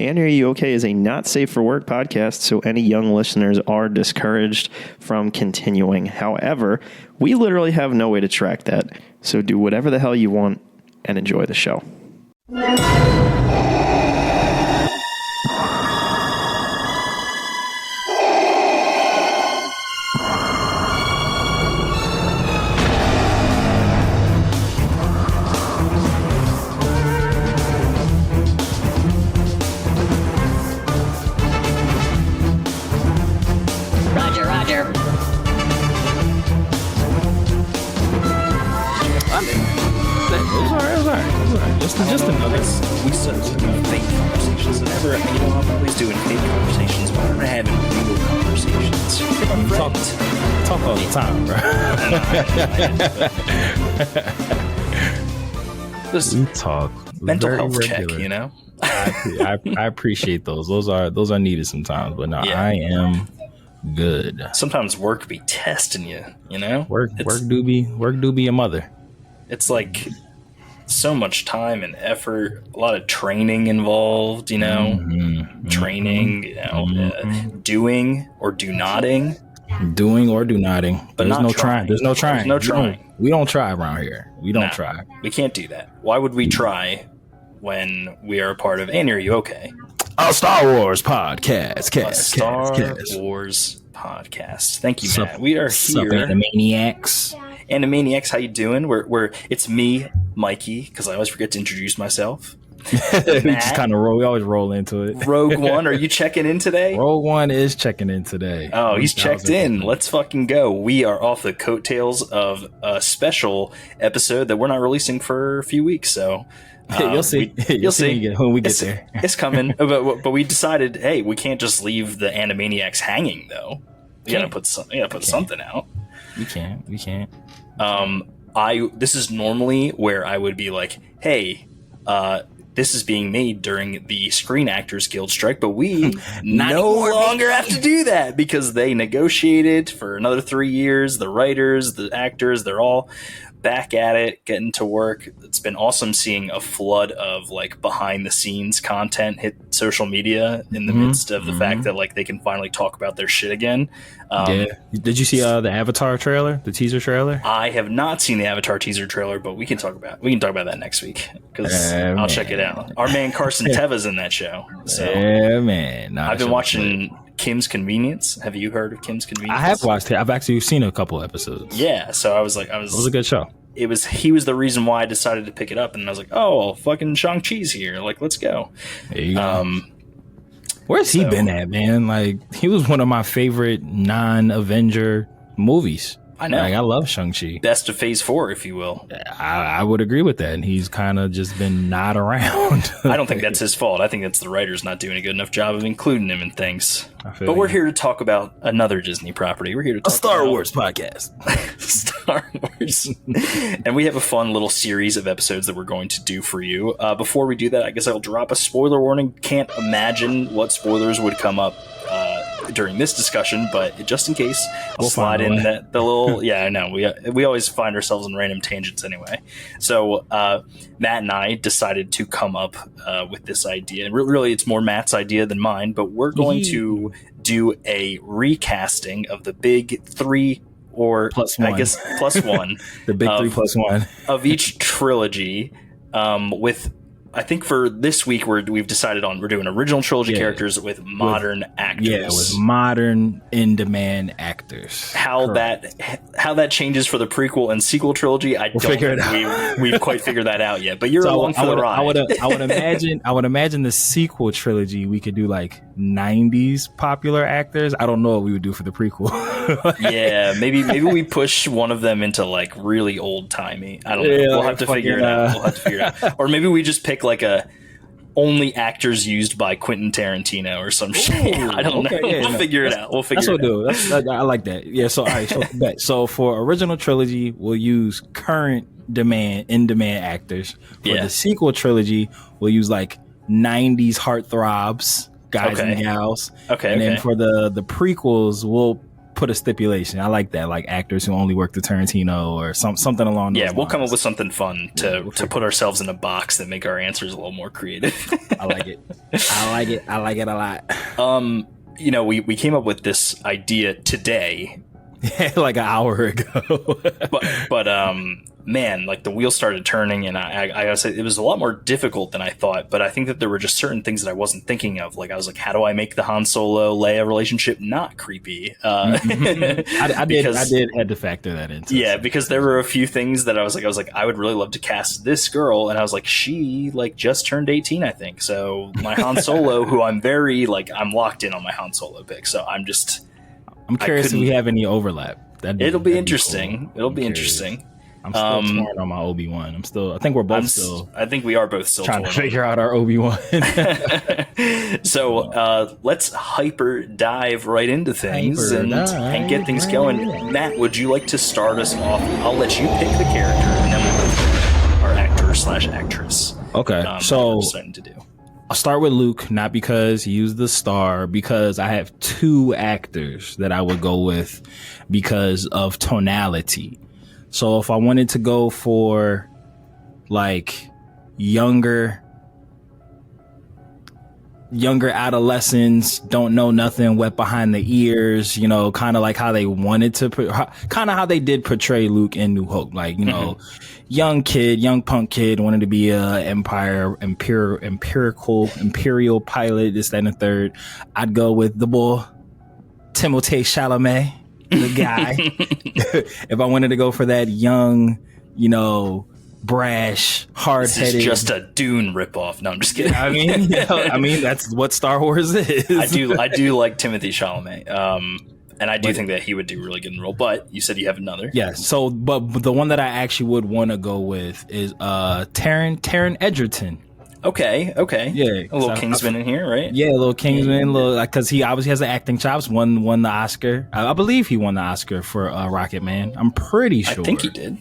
And Are You Okay is a not safe for work podcast, so any young listeners are discouraged from continuing. However, we literally have no way to track that, so do whatever the hell you want and enjoy the show. Just another. We said fake conversations. Never, I'm always doing fake conversations, but I'm having real conversations. Talk all the time, bro. We talk. Mental health regular. check, I appreciate those. Those are needed sometimes, but no, yeah. I am good. Sometimes work be testing you, Work do be a mother. It's like so much time and effort, a lot of training involved, doing or do notting. Doing or do notting. But There's no trying. There's no trying. No trying. We don't try around here. We don't try. We can't do that. Why would we try when we are a part of And Are You Okay? A Star Wars podcast. Wars podcast. Thank you, Matt. Sup, we are sup, here. Animaniacs. Animaniacs, how you doing? It's me, Mikey, because I always forget to introduce myself. We just kind of roll. We always roll into it. Rogue One, are you checking in today? Rogue One is checking in today. Oh, he's checked in. Let's fucking go. We are off the coattails of a special episode that we're not releasing for a few weeks, so you'll see. You'll see when we get there. It's coming, but we decided, hey, we can't just leave the Animaniacs hanging, though. We gotta put something out. We can't. This is normally where I would be like, hey, this is being made during the Screen Actors Guild strike, but we no longer have to do that because they negotiated for another 3 years. The writers, the actors, they're all back at it, getting to work. It's been awesome seeing a flood of like behind the scenes content hit social media in the midst of the fact that like they can finally talk about their shit again. Yeah. Did you see the Avatar trailer, the teaser trailer? I have not seen the Avatar teaser trailer, but we can talk about that next week because I'll check it out. Our man Carson Teva's in that show. So yeah, man. I've been watching Kim's Convenience. Have you heard of Kim's Convenience? I have watched it. I've actually seen a couple episodes. Yeah, so it was a good show. He was the reason why I decided to pick it up, and I was like, oh, fucking Shang-Chi's here. Like, let's go. There you go. Where's he been at, man? Like, he was one of my favorite non-Avenger movies. I know. Like, I love Shang-Chi. Best of Phase 4, if you will. I would agree with that. And he's kind of just been not around. I don't think that's his fault. I think that's the writers not doing a good enough job of including him in things. But we're here to talk about another Disney property. We're here to talk about a Star Wars podcast. Star Wars. And we have a fun little series of episodes that we're going to do for you. Before we do that, I guess I'll drop a spoiler warning. Can't imagine what spoilers would come up during this discussion, but just in case, I'll slide in the little. Yeah, I know we always find ourselves in random tangents anyway. So Matt and I decided to come up with this idea, and really, it's more Matt's idea than mine. But we're going to do a recasting of the big three, or plus one. I guess plus one, the big three plus one of each trilogy. With I think for this week we've decided on we're doing original trilogy characters with modern actors. Yeah, with modern in-demand actors. How that changes for the prequel and sequel trilogy, we'll figure it out. We've quite figured that out yet. But you're along for the ride. I would imagine the sequel trilogy we could do like 90s popular actors. I don't know what we would do for the prequel. Yeah, maybe we push one of them into like really old timey. I don't know. We'll have to figure it out. Or maybe we just pick like a only actors used by Quentin Tarantino or some shit. I don't know. Yeah, we'll figure it out. That's what we'll do. I like that. Yeah. So all right. So for original trilogy, we'll use current in-demand actors. For the sequel trilogy, we'll use like 90s heartthrobs, guys and gals. Okay. And then for the prequels, we'll put a stipulation. I like that, like actors who only work the Tarantino or something along those lines. We'll come up with something fun to put ourselves in a box that make our answers a little more creative. I like it. I like it a lot. We came up with this idea today. Like an hour ago. but man, like the wheels started turning, and I gotta say it was a lot more difficult than I thought. But I think that there were just certain things that I wasn't thinking of. Like I was like, how do I make the Han Solo Leia relationship not creepy? I did had to factor that in. Yeah, because there were a few things that I was like, I would really love to cast this girl, and I was like, she like just turned 18, I think. So my Han Solo, who I'm very like, I'm locked in on my Han Solo pick. So I'm curious if we have any overlap. It'll be interesting. Cool. It'll be interesting. I'm still torn on my Obi-Wan. I think we're both I think we are both still trying to figure out our Obi-Wan. So let's hyper dive right into things and get things going. Matt, would you like to start us off? I'll let you pick the character, and then we'll go through our actor/actress. Okay, so we're starting to do. I'll start with Luke, not because he used the star, because I have two actors that I would go with because of tonality. So if I wanted to go for like younger adolescents, don't know nothing, wet behind the ears, kind of like how they wanted to, kind of how they did portray Luke in New Hope, like, young punk kid, wanted to be a imperial pilot, this, that, and the third. I'd go with the boy, Timothée Chalamet, the guy. If I wanted to go for that young, brash, hard-headed. This is just a Dune ripoff. No, I'm just kidding. I mean, that's what Star Wars is. I do like Timothée Chalamet. And I do think that he would do really good in the role, but you said you have another. Yeah. So, but the one that I actually would want to go with is Taron Egerton. Okay. Yeah. A little Kingsman in here, right? Yeah, a little Kingsman, because he obviously has the acting chops. Won the Oscar. I believe he won the Oscar for Rocket Man. I'm pretty sure. I think he did.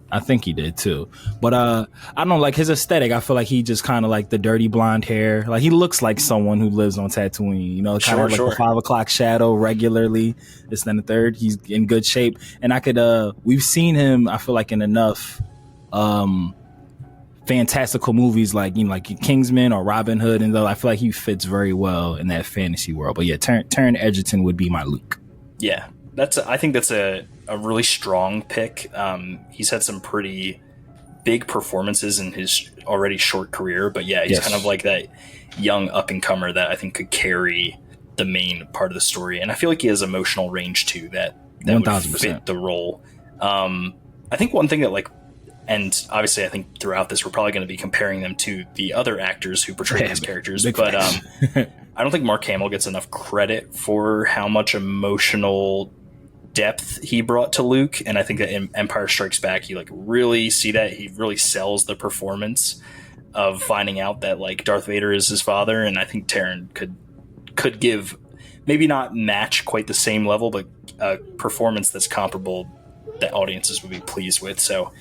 I think he did too. But I don't know, like his aesthetic, I feel like he just kind of like the dirty blonde hair. Like he looks like someone who lives on Tatooine, kind of like the 5 o'clock shadow regularly. This, then the third. He's in good shape. And I could, we've seen him, I feel like, in enough fantastical movies like Kingsman or Robin Hood, and though I feel like he fits very well in that fantasy world. But yeah, Taron Egerton would be my Luke. Yeah. I think that's a really strong pick. He's had some pretty big performances in his already short career, but yeah, he's kind of like that young up and comer that I think could carry the main part of the story. And I feel like he has emotional range too that 1,000% would fit the role. I think one thing that and obviously I think throughout this we're probably going to be comparing them to the other actors who portray these characters, but I don't think Mark Hamill gets enough credit for how much emotional depth he brought to Luke, and I think that in Empire Strikes Back you really see that he really sells the performance of finding out that Darth Vader is his father, and I think Taron could give, maybe not match quite the same level, but a performance that's comparable that audiences would be pleased with. So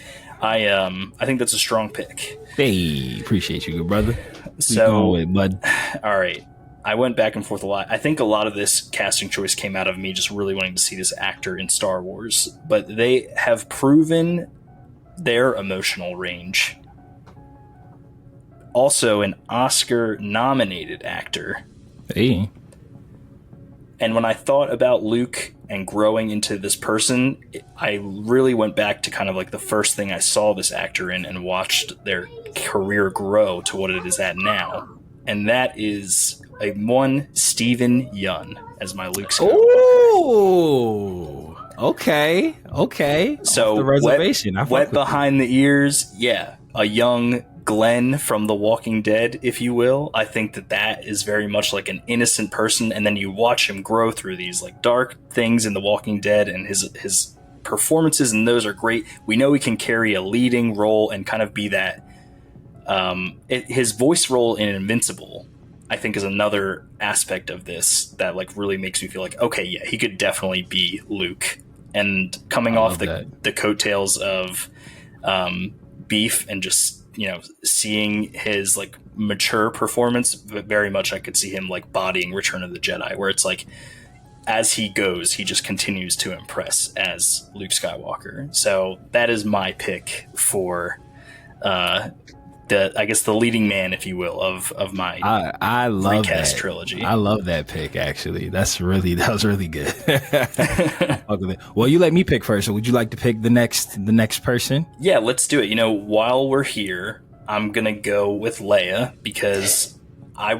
I think that's a strong pick. Hey, appreciate you, good brother. So bud. All right, I went back and forth a lot. I think a lot of this casting choice came out of me just really wanting to see this actor in Star Wars, but they have proven their emotional range. Also an Oscar-nominated actor. Hey. And when I thought about Luke and growing into this person, I really went back to kind of the first thing I saw this actor in and watched their career grow to what it is at now. And that is Stephen Yeun as my Luke Skywalker. Oh, okay. So off the reservation, wet behind the ears. Yeah, a young Glenn from The Walking Dead, if you will. I think that is very much like an innocent person, and then you watch him grow through these dark things in The Walking Dead, and his performances, and those are great. We know he can carry a leading role and kind of be that. His voice role in Invincible, I think, is another aspect of this that really makes me feel okay, yeah, he could definitely be Luke. And coming off the coattails of Beef and just seeing his mature performance, very much I could see him bodying Return of the Jedi, where it's as he goes, he just continues to impress as Luke Skywalker. So that is my pick for the leading man, if you will, of my I love recast that trilogy. I love that pick. Actually, that was really good. Well, you let me pick first. So would you like to pick the next person? Yeah, let's do it. While we're here, I'm gonna go with Leia because I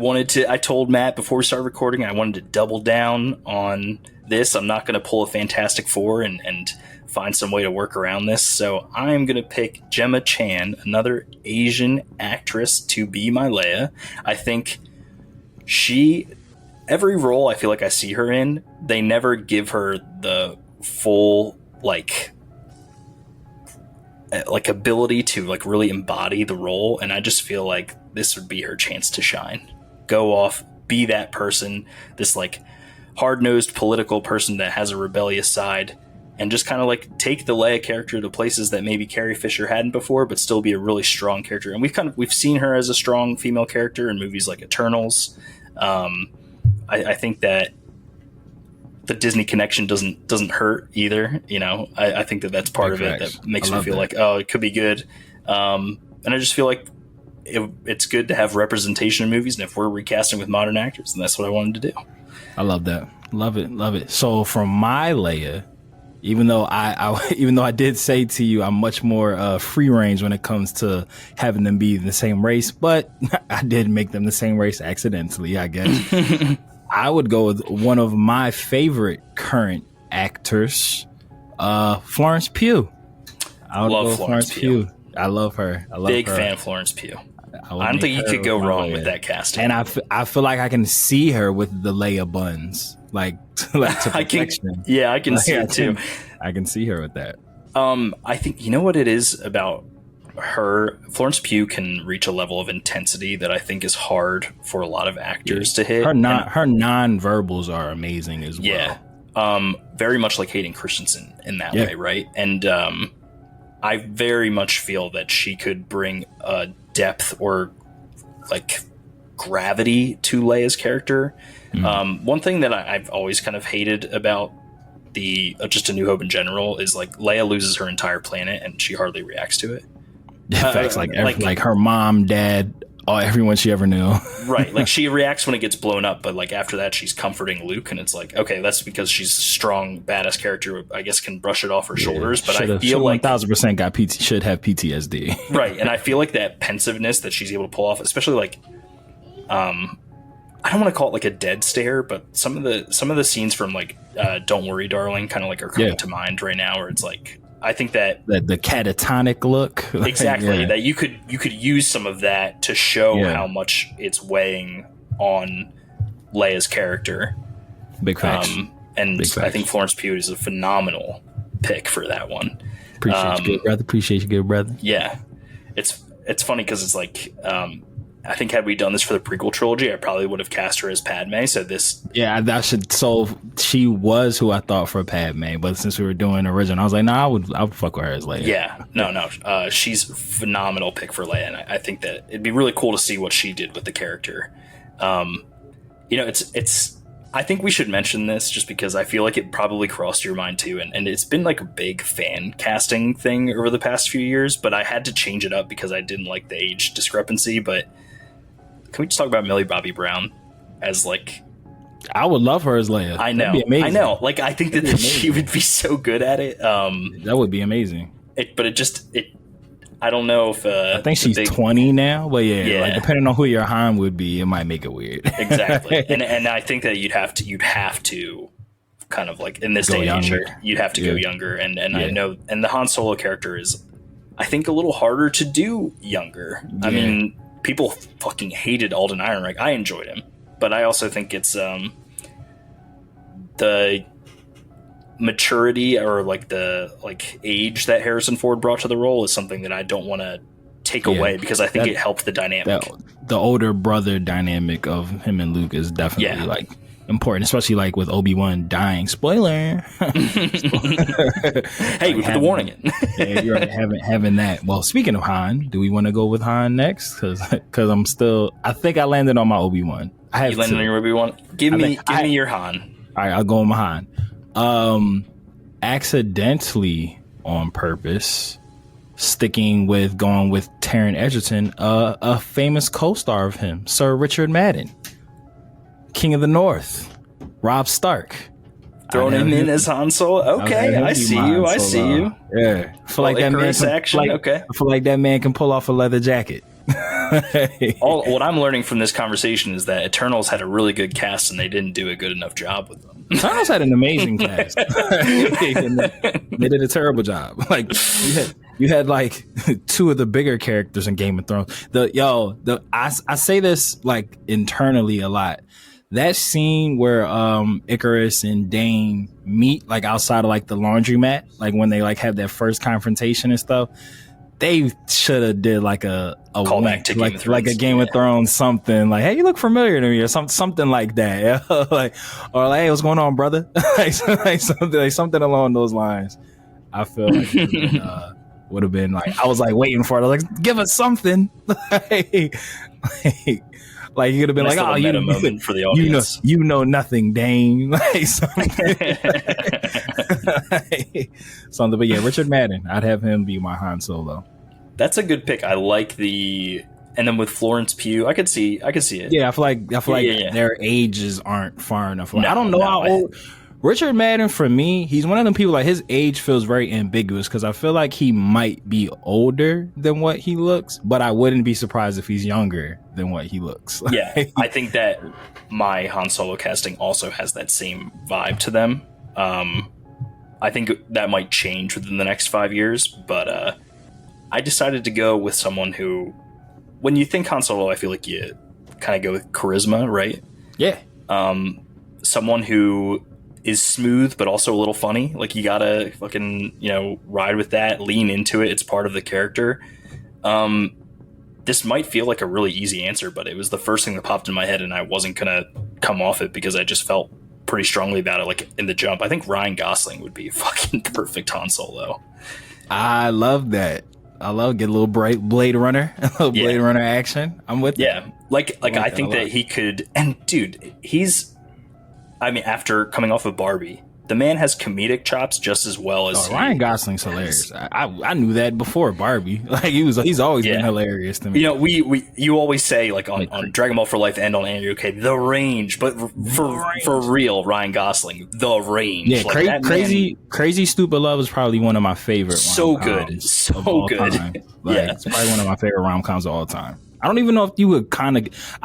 told Matt before we started recording, I wanted to double down on this. I'm not gonna pull a Fantastic Four and find some way to work around this. So I'm going to pick Gemma Chan, another Asian actress, to be my Leia. I think every role I feel like I see her in, they never give her the full, like ability to like really embody the role. And I just feel like this would be her chance to shine. Go off, be that person, this like hard-nosed political person that has a rebellious side, and just kind of like take the Leia character to places that maybe Carrie Fisher hadn't before, but still be a really strong character. And we've seen her as a strong female character in movies like Eternals. I think that the Disney connection doesn't hurt either. I think that's part of it that makes me feel like, oh, it could be good. And I just feel like it's good to have representation in movies. And if we're recasting with modern actors, then that's what I wanted to do. I love that. Love it. So from my Leia, even though I did say to you, I'm much more free range when it comes to having them be the same race, but I did make them the same race accidentally, I guess. I would go with one of my favorite current actors, Florence Pugh. I love Florence Pugh. I love her. Big fan of Florence Pugh. I don't think you could go wrong with that casting. And I feel like I can see her with the Leia buns, like to perfection. I can see it too. I can see her with that. I think what it is about her. Florence Pugh can reach a level of intensity that I think is hard for a lot of actors to hit. Her non-verbals are amazing as well. Yeah, very much like Hayden Christensen in that way, right? And I very much feel that she could bring a depth or like gravity to Leia's character. One thing that I've always kind of hated about just A New Hope in general is like Leia loses her entire planet and she hardly reacts to it. Facts, like her mom, dad, everyone she ever knew. Right, like she reacts when it gets blown up, but like after that she's comforting Luke, and it's like, okay, that's because she's a strong, badass character. I guess can brush it off her shoulders, but I feel like 1000% should have PTSD. Right, and I feel like that pensiveness that she's able to pull off, especially like, I don't want to call it like a dead stare, but some of the scenes from like Don't Worry, Darling, kind of like are coming to mind right now, where it's like, I think that the catatonic look, exactly, that you could use some of that to show how much it's weighing on Leia's character. Big facts. And Big facts. I think Florence Pugh is a phenomenal pick for that one. Appreciate you, good brother. Appreciate you, good brother. Yeah, it's funny because it's like, I think had we done this for the prequel trilogy, I probably would have cast her as Padme. So she was who I thought for Padme, but since we were doing original, I was like, nah, I would fuck with her as Leia. Yeah, no, she's a phenomenal pick for Leia, and I think that it'd be really cool to see what she did with the character. It's. I think we should mention this just because I feel like it probably crossed your mind too, and it's been like a big fan casting thing over the past few years, but I had to change it up because I didn't like the age discrepancy. But can we just talk about Millie Bobby Brown as like? I would love her as Leia. I know. I know. Like, I think that she would be so good at it. That would be amazing. I don't know if I think she's 20 now, but like depending on who your Han would be, it might make it weird. Exactly. And I think that you'd have to kind of like in this day and age, you'd have to go younger. And I know, and the Han Solo character is, I think, a little harder to do younger. Yeah. I mean, people fucking hated Alden Ehrenreich. I enjoyed him, but I also think it's the maturity or like the age that Harrison Ford brought to the role is something that I don't want to take away because I think it helped the dynamic. The older brother dynamic of him and Luke is definitely like important, especially like with Obi-Wan dying. Spoiler. Hey, we put the warning in. Yeah, you're right, having that. Well, speaking of Han, do we want to go with Han next? Because I think I landed on my Obi-Wan. You landed on your Obi-Wan? Give me your Han. All right, I'll go with mine. Accidentally on purpose, going with Taron Egerton, a famous co-star of him, Sir Richard Madden, King of the North, Robb Stark. Throwing him in as Han Solo. Okay, I see you. Yeah, I feel like that man I feel like that man can pull off a leather jacket. What I'm learning from this conversation is that Eternals had a really good cast and they didn't do a good enough job with them. Eternals had an amazing cast. They did a terrible job. Like you had like two of the bigger characters in Game of Thrones. I say this like internally a lot. That scene where Icarus and Dane meet like outside of like the laundromat, like when they like have that first confrontation and stuff, they should have did like a callback to Game of Thrones. Like a Game of Thrones something, like, hey, you look familiar to me, or something like that. Yeah? or like, hey, what's going on, brother? like something along those lines. I feel like would have been like, I was like waiting for it. Like, give us something. Like you could have been like, oh, you moment for the audience. You know nothing, Dane. Like something. But yeah, Richard Madden. I'd have him be my Han Solo. That's a good pick. I like and then with Florence Pugh, I could see it. Yeah, I feel like their ages aren't far enough. Like, I don't know how old. Richard Madden, for me, he's one of them people, like, his age feels very ambiguous because I feel like he might be older than what he looks, but I wouldn't be surprised if he's younger than what he looks. Yeah, I think that my Han Solo casting also has that same vibe to them. I think that might change within the next 5 years, but I decided to go with someone who, when you think Han Solo, I feel like you kind of go with charisma, right? Yeah. Someone who is smooth but also a little funny. Like, you gotta fucking, ride with that, lean into it. It's part of the character. This might feel like a really easy answer, but it was the first thing that popped in my head, and I wasn't gonna come off it because I just felt pretty strongly about it, like, in the jump. I think Ryan Gosling would be fucking perfect Han Solo. I love that. Get a little Blade Runner, a little Blade Runner action. I'm with yeah. Like I think that he could, and dude, after coming off of Barbie, the man has comedic chops just as well as Ryan Gosling's hilarious. I knew that before Barbie. Like he's always been hilarious to me. You always say like on Dragon Ball for Life and on Andrew, okay, the range, but for real, Ryan Gosling, the range. Yeah, like Crazy Stupid Love is probably one of my favorite. So good, so good. It's probably one of my favorite rom-coms of all time. I don't even know if you would I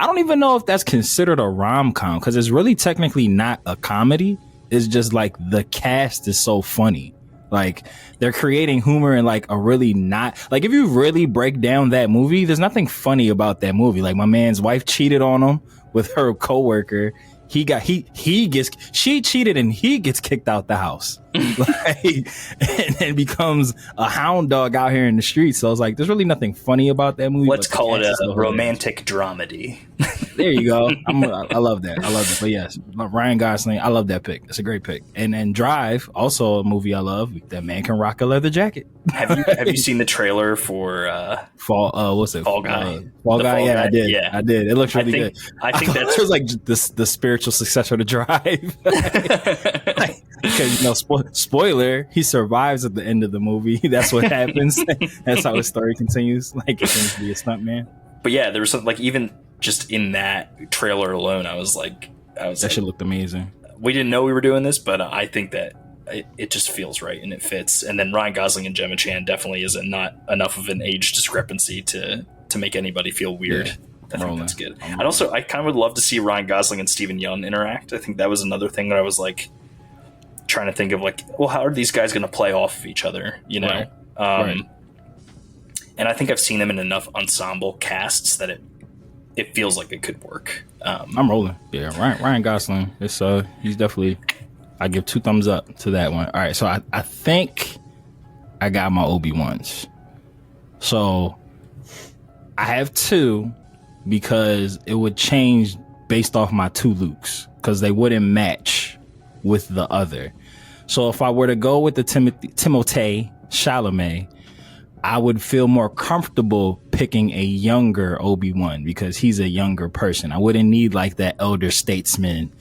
don't even know if that's considered a rom-com because it's really technically not a comedy. It's just like the cast is so funny. Like they're creating humor in like a really not like if you really break down that movie, there's nothing funny about that movie. Like my man's wife cheated on him with her coworker. She cheated and he gets kicked out the house. And then becomes a hound dog out here in the streets. So I was like, there's really nothing funny about that movie. Let's call it a romantic dramedy. There you go. I love that. But yes, Ryan Gosling, I love that pick. It's a great pick. And then Drive, also a movie I love. That man can rock a leather jacket. Have you seen the trailer for what's it? Fall Guy. Fall Guy. Yeah, I did. Yeah. I did. It looks really good. I think that's it was like the spiritual successor to Drive. Because spoiler, he survives at the end of the movie. That's what happens. That's how his story continues. Like, it continues to be a stuntman. But yeah, there was something like even just in that trailer alone, I was like, that shit looked amazing. We didn't know we were doing this, but I think that it just feels right and it fits. And then Ryan Gosling and Gemma Chan definitely isn't not enough of an age discrepancy to make anybody feel weird. Yeah. I think that's good. I kind of would love to see Ryan Gosling and Steven Yeun interact. I think that was another thing that I was like trying to think of, like, well, how are these guys going to play off of each other, Right. And I think I've seen them in enough ensemble casts that it feels like it could work. I'm rolling. Yeah, Ryan Gosling. It's he's definitely. I give 2 thumbs up to that one. All right, so I think I got my Obi-Wans. So I have 2 because it would change based off my 2 Lukes because they wouldn't match with the other. So if I were to go with the Timothée Chalamet, I would feel more comfortable picking a younger Obi-Wan because he's a younger person. I wouldn't need like that elder statesman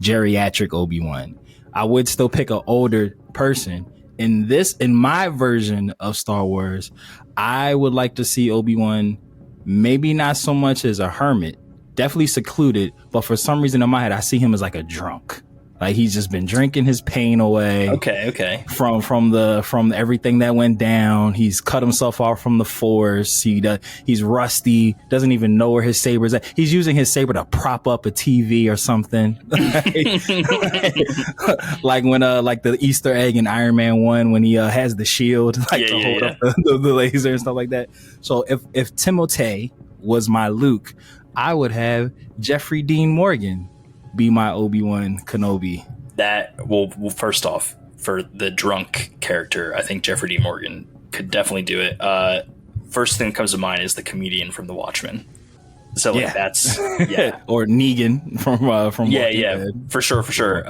geriatric Obi-Wan. I would still pick an older person. In my version of Star Wars, I would like to see Obi-Wan maybe not so much as a hermit, definitely secluded, but for some reason in my head, I see him as like a drunk. Like he's just been drinking his pain away. Okay. From everything that went down. He's cut himself off from the Force. He's rusty. Doesn't even know where his saber is at. He's using his saber to prop up a TV or something. Like when like the Easter egg in Iron Man 1 when he has the shield to hold up the laser and stuff like that. So if Timothée was my Luke, I would have Jeffrey Dean Morgan be my Obi-Wan Kenobi. Well, first off, for the drunk character, I think Jeffrey D. Morgan could definitely do it. First thing that comes to mind is the comedian from The Watchmen. So like that's or Negan from Walking Dead. For sure.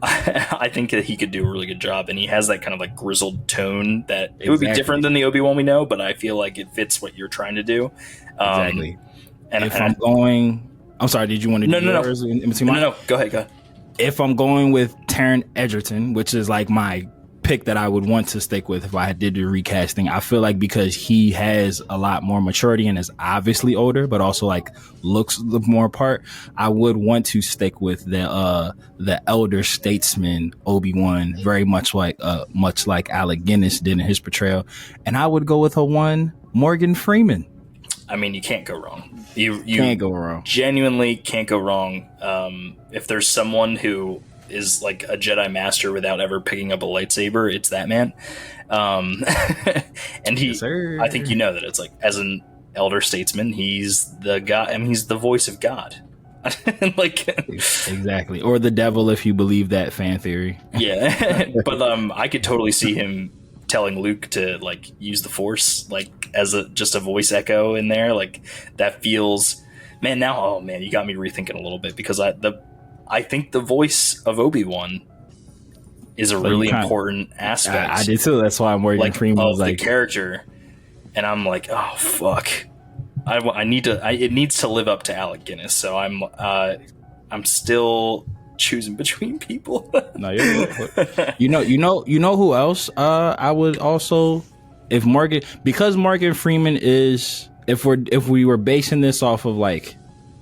I think that he could do a really good job, and he has that kind of like grizzled tone that it would be different than the Obi-Wan we know, but I feel like it fits what you're trying to do. Exactly. I'm sorry, did you want to do yours? No. Go ahead. If I'm going with Taron Egerton, which is like my pick that I would want to stick with if I did the recasting, I feel like because he has a lot more maturity and is obviously older, but also like looks the more part, I would want to stick with the elder statesman Obi-Wan, very much like Alec Guinness did in his portrayal. And I would go with Morgan Freeman. I mean, you can't go wrong. You can't go wrong. Genuinely can't go wrong. If there's someone who is like a Jedi Master without ever picking up a lightsaber, it's that man. And he, yes, I think you know that it's like, as an elder statesman, he's the guy. I mean, he's the voice of God. Like exactly, or the devil if you believe that fan theory. Yeah, but I could totally see him telling Luke to like use the Force like as just a voice echo in there. Like that feels, man. Now, oh man, you got me rethinking a little bit because I think the voice of Obi-Wan is a really important aspect. I did too. That's why I'm worried. Like Freeman of the character, and I'm like, oh fuck, I need to. It needs to live up to Alec Guinness. So I'm still choosing between people. No, you know who else I would also, if Morgan Freeman is, if we were basing this off of like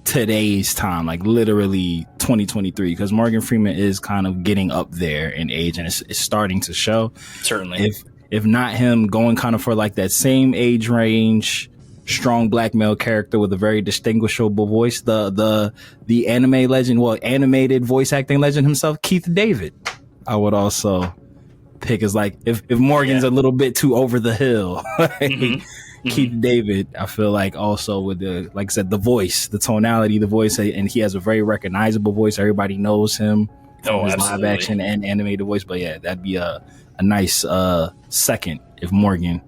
today's time, like literally 2023, because Morgan Freeman is kind of getting up there in age and it's starting to show. Certainly. If not him, going kind of for like that same age range, strong black male character with a very distinguishable voice, the anime legend, animated voice acting legend himself, Keith David, I would also pick as like, if Morgan's a little bit too over the hill, Keith David, I feel like also with the, like I said, the voice, the tonality, the voice, and he has a very recognizable voice. Everybody knows him from his live action and animated voice. But yeah, that'd be a nice second if Morgan,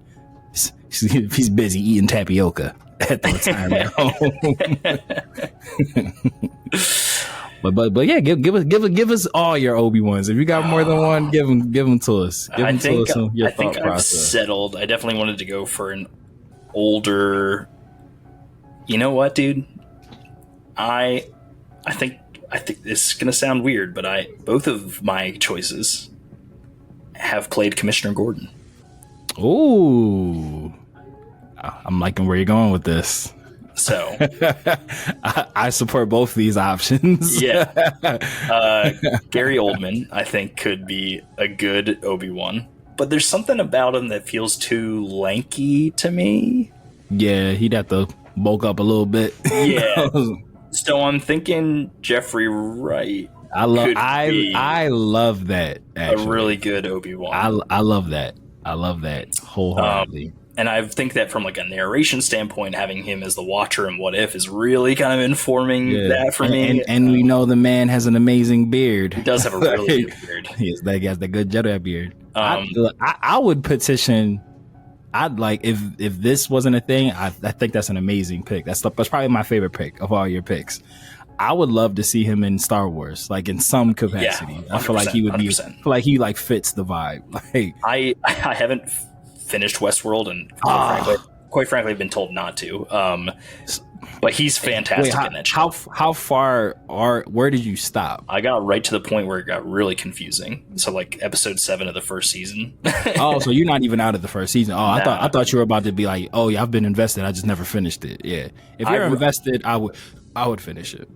if he's busy eating tapioca at the retirement home. But yeah, give us all your Obi-Wans. If you got more than one, give them to us. I think I've settled. I definitely wanted to go for an older. You know what, dude? I think this is gonna sound weird, but both of my choices have played Commissioner Gordon. Ooh, I'm liking where you're going with this. So I support both these options. Yeah. Gary Oldman, I think, could be a good Obi-Wan, but there's something about him that feels too lanky to me. Yeah, he'd have to bulk up a little bit. Yeah. So I'm thinking Jeffrey Wright. I love that. Actually. A really good Obi-Wan. I love that. I love that wholeheartedly. And I think that from like a narration standpoint, having him as the Watcher and What If is really kind of informing that for me. And we know the man has an amazing beard. He does have a really good beard. Yes, that guy's the good Jedi beard. I would petition. I'd like if this wasn't a thing. I think that's an amazing pick. That's probably my favorite pick of all your picks. I would love to see him in Star Wars, like in some capacity. Yeah, I feel like he would 100%. I feel like he like fits the vibe. Like I haven't finished Westworld, and quite frankly, I've been told not to. But he's fantastic in that show. How far where did you stop? I got right to the point where it got really confusing. So like episode 7 of the first season. Oh, so you're not even out of the first season. Oh, nah. I thought you were about to be like, oh yeah, I've been invested. I just never finished it. Yeah. If you're invested, I would finish it.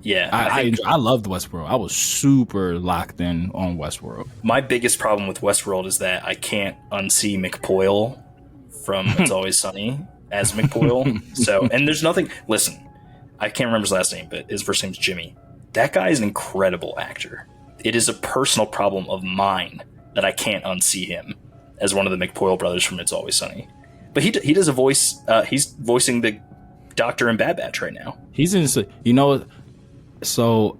Yeah. I loved Westworld. I was super locked in on Westworld. My biggest problem with Westworld is that I can't unsee McPoyle from It's Always Sunny as McPoyle. So, and there's nothing. Listen, I can't remember his last name, but his first name's Jimmy. That guy is an incredible actor. It is a personal problem of mine that I can't unsee him as one of the McPoyle brothers from It's Always Sunny. But he does a voice. He's voicing the Doctor in Bad Batch right now. He's in. You know. So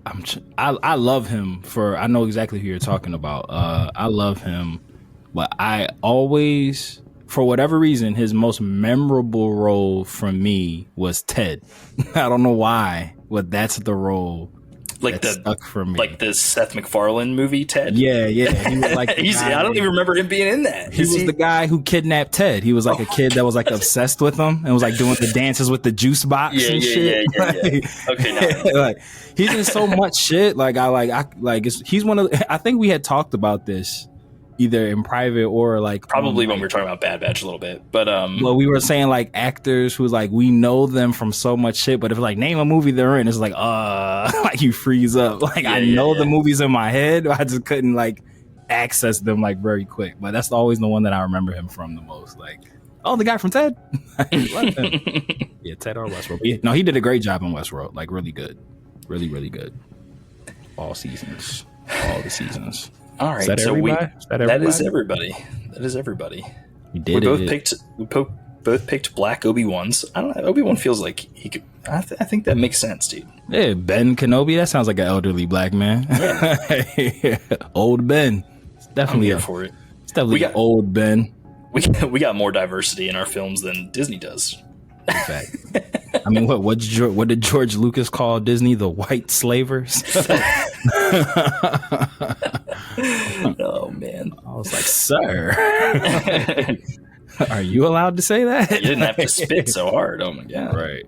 I love him for. I know exactly who you're talking about. I love him, but I always. For whatever reason, his most memorable role from me was Ted. I don't know why, but that's the role that stuck for me. Like the Seth MacFarlane movie, Ted? Yeah. He was like I don't even remember him being in that. He was the guy who kidnapped Ted. He was like a kid that was like obsessed with him and was like doing the dances with the juice box and shit. Yeah. Okay, now. Like, he's in so much shit. He's one of I think we had talked about this. Either in private or like probably when we were talking about Bad Batch a little bit, but well, we were saying like actors who's like we know them from so much shit, but if like name a movie they're in, it's like like you freeze up. Like I know the movies in my head, I just couldn't like access them like very quick. But that's always the one that I remember him from the most. Like the guy from Ted. Yeah, Ted or Westworld. Yeah, no, he did a great job in Westworld. Like really good, really good. All the seasons. All right, so that is everybody. That is everybody. We both picked black Obi-Wans. I don't know. Obi-Wan feels like he could. I think that makes sense, dude. Yeah, Ben Kenobi. That sounds like an elderly black man. Yeah. Old Ben. It's definitely I'm here for it. It's definitely old Ben. We got more diversity in our films than Disney does. In fact, I mean, what did George Lucas call Disney? The white slavers. Oh man, I was like, sir, are you allowed to say that? You didn't have to spit so hard. Oh my god, right.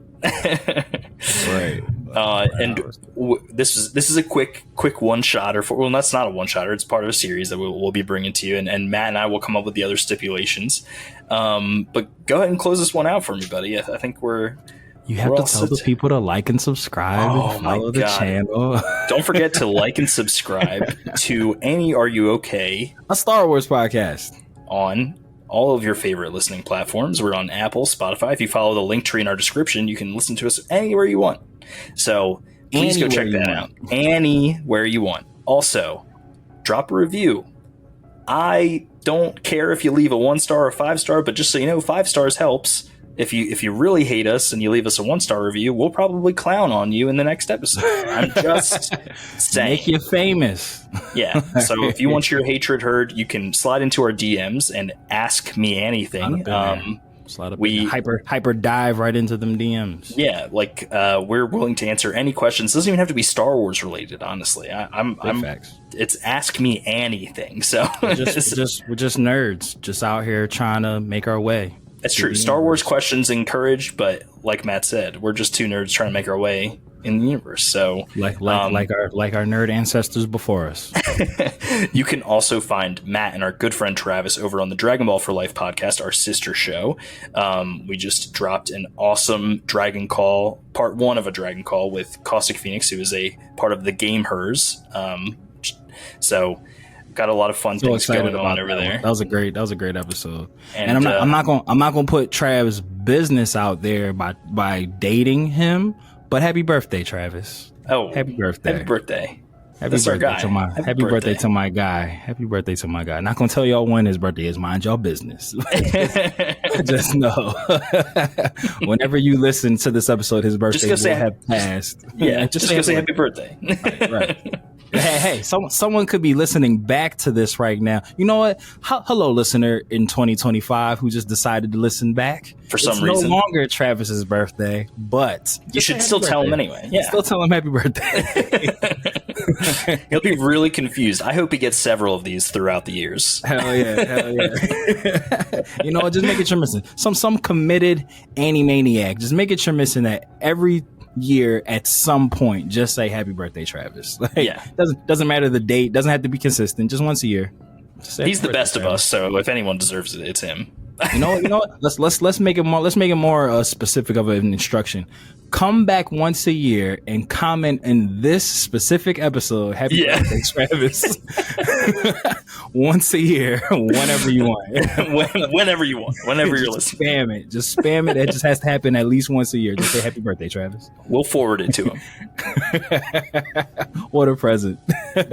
This is a quick one-shotter. Well, that's not a one-shotter. It's part of a series that we'll be bringing to you, and Matt and I will come up with the other stipulations. But go ahead and close this one out for me, buddy. I think you have to tell the people to like and subscribe and follow the channel. Don't forget to like and subscribe to Annie, Are You Okay? A Star Wars podcast on all of your favorite listening platforms. We're on Apple, Spotify. If you follow the link tree in our description, you can listen to us anywhere you want. So please go check that out. Anywhere you want. Also, drop a review. I don't care if you leave a 1-star or a 5-star, but just so you know, 5 stars helps. If you really hate us and you leave us a 1-star review, we'll probably clown on you in the next episode. I'm just saying. Make you famous. Yeah. So if you want your hatred heard, you can slide into our DMs and ask me anything. Slide up we hyper dive right into them DMs. Yeah, like we're willing to answer any questions. It doesn't even have to be Star Wars related, honestly. I'm it's ask me anything. So we're just nerds, just out here trying to make our way. That's true. Star Wars questions encouraged, but like Matt said, we're just two nerds trying to make our way in the universe. So like our nerd ancestors before us. You can also find Matt and our good friend Travis over on the Dragon Ball for Life podcast, our sister show. We just dropped an awesome Dragon Call, part 1 of a Dragon Call with Caustic Phoenix, who is a part of the Game Hers. So got a lot of fun things going on over there. That was a great episode. And I'm not gonna put Trav's business out there by dating him. But happy birthday, Travis. Oh, happy birthday. Happy birthday. Happy birthday to my guy. Happy birthday to my guy. Not gonna tell y'all when his birthday is. Mind y'all business. Just know. Whenever you listen to this episode, his birthday will have passed. Yeah, just say happy birthday. Right. Hey, someone could be listening back to this right now. You know what? Hello, listener in 2025 who just decided to listen back. For some reason. It's no longer Travis's birthday, but you should still tell him anyway. Yeah. Still tell him happy birthday. He'll be really confused. I hope he gets several of these throughout the years. Hell yeah. You know, just make it you're missing. Some committed Animaniac. Just make it you're missing that every year at some point. Just say happy birthday, Travis. Like, doesn't matter the date. Doesn't have to be consistent. Just once a year. He's the best of us, so if anyone deserves it, it's him. You know what? Let's make it more. Let's make it more specific of an instruction. Come back once a year and comment in this specific episode. Happy birthday, Travis. Once a year, whenever you want. Whenever you want. Whenever you're listening. Spam it. Just spam it. It just has to happen at least once a year. Just say happy birthday, Travis. We'll forward it to him. What a present.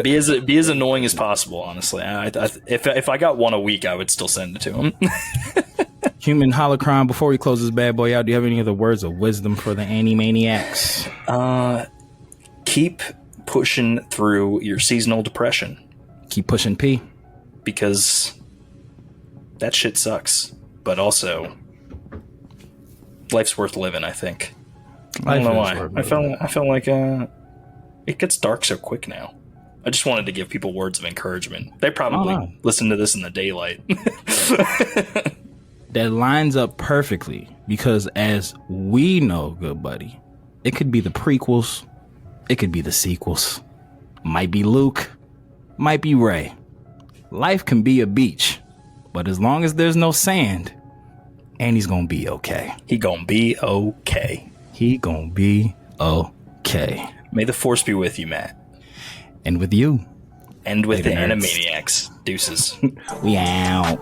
Be as annoying as possible, honestly. If I got one a week, I would still send it to him. Human Holocron, before we close this bad boy out, do you have any other words of wisdom for the Animaniacs? Keep pushing through your seasonal depression. Keep pushing P. Because that shit sucks. But also, life's worth living, I think. I don't know why. I felt like it gets dark so quick now. I just wanted to give people words of encouragement. They probably listen to this in the daylight. That lines up perfectly because, as we know, good buddy, it could be the prequels, it could be the sequels, might be Luke, might be Rey. Life can be a beach, but as long as there's no sand, Andy's gonna be okay. He gonna be okay. He gonna be okay. May the force be with you, Matt. And with you. And with the Animaniacs. Deuces. We out.